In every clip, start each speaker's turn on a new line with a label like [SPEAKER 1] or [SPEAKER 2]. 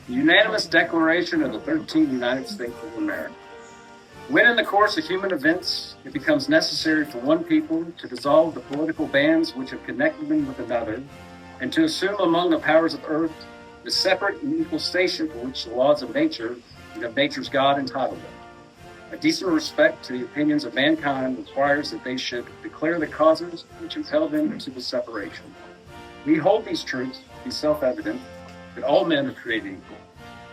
[SPEAKER 1] The unanimous declaration of the 13th United States of America. When in the course of human events it becomes necessary for one people to dissolve the political bands which have connected them with another, and to assume among the powers of earth the separate and equal station for which the laws of nature and of nature's God entitle them, a decent respect to the opinions of mankind requires that they should declare the causes which impel them to the separation. We hold these truths to be self-evident, that all men are created equal,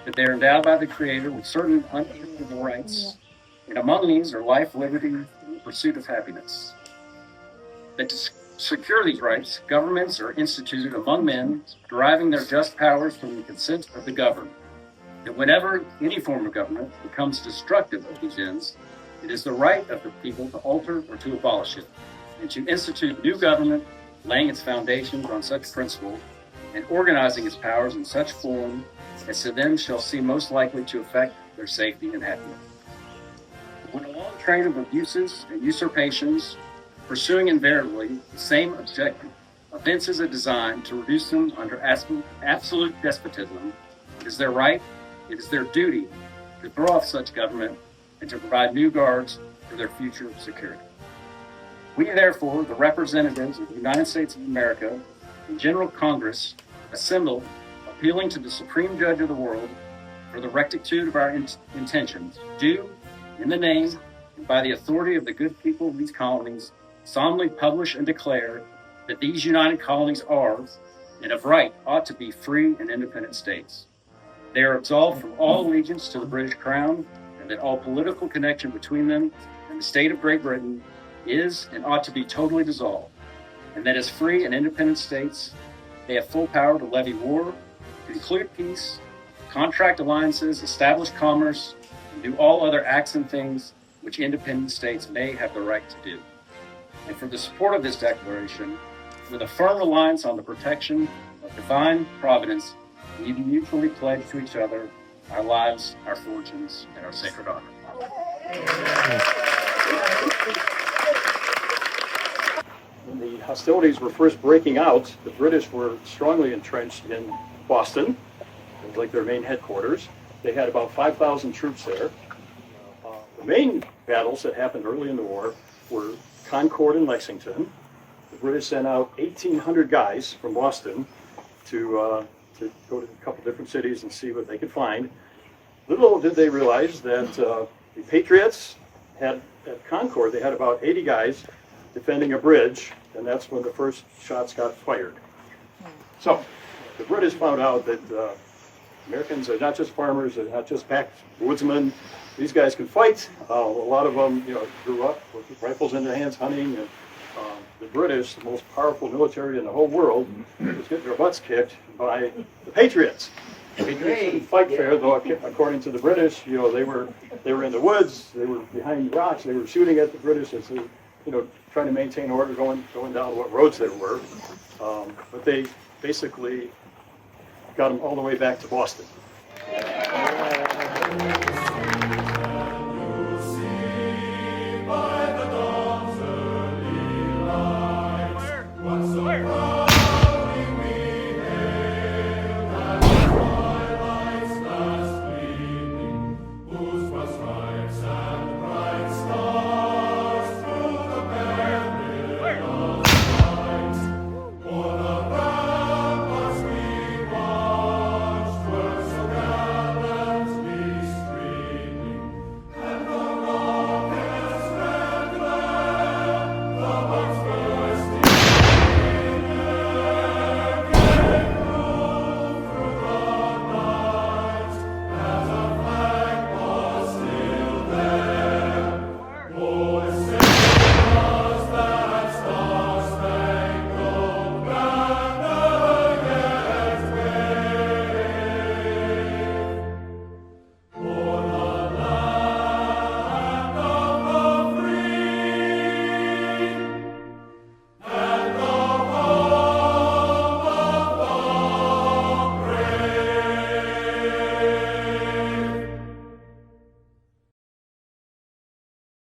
[SPEAKER 1] that they are endowed by the Creator with certain unalienable rights, and among these are life, liberty, and the pursuit of happiness. That to secure these rights, governments are instituted among men, deriving their just powers from the consent of the governed. That whenever any form of government becomes destructive of these ends, it is the right of the people to alter or to abolish it, and to institute new government, laying its foundations on such principles, and organizing its powers in such form as to them shall seem most likely to affect their safety and happiness. When a long train of abuses and usurpations, pursuing invariably the same objective, evinces a design to reduce them under absolute despotism, it is their right, it is their duty to throw off such government and to provide new guards for their future security. We, therefore, the representatives of the United States of America, in General Congress, assemble, appealing to the Supreme Judge of the world for the rectitude of our intentions, do, in the name and by the authority of the good people of these colonies, solemnly publish and declare that these united colonies are, and of right ought to be, free and independent states. They are absolved from all allegiance to the British Crown, and that all political connection between them and the state of Great Britain is and ought to be totally dissolved, and that as free and independent states, they have full power to levy war, conclude peace, contract alliances, establish commerce, and do all other acts and things which independent states may have the right to do. And for the support of this declaration, with a firm reliance on the protection of divine providence, we mutually pledge to each other our lives, our fortunes, and our sacred honor. When the hostilities were first breaking out, the British were strongly entrenched in Boston. It was like their main headquarters. They had about 5,000 troops there. The main battles that happened early in the war were Concord and Lexington. The British sent out 1,800 guys from Boston to go to a couple different cities and see what they could find. Little did they realize that the Patriots had, at Concord, they had about 80 guys defending a bridge, and that's when the first shots got fired. So the British found out that Americans are not just farmers, they're not just backwoodsmen. These guys can fight. A lot of them, grew up with rifles in their hands, hunting. And the British, the most powerful military in the whole world, was getting their butts kicked by the Patriots. The Patriots didn't fight fair, though. According to the British, they were in the woods, they were behind rocks, they were shooting at the British as they, trying to maintain order going down what roads they were. But they basically got them all the way back to Boston.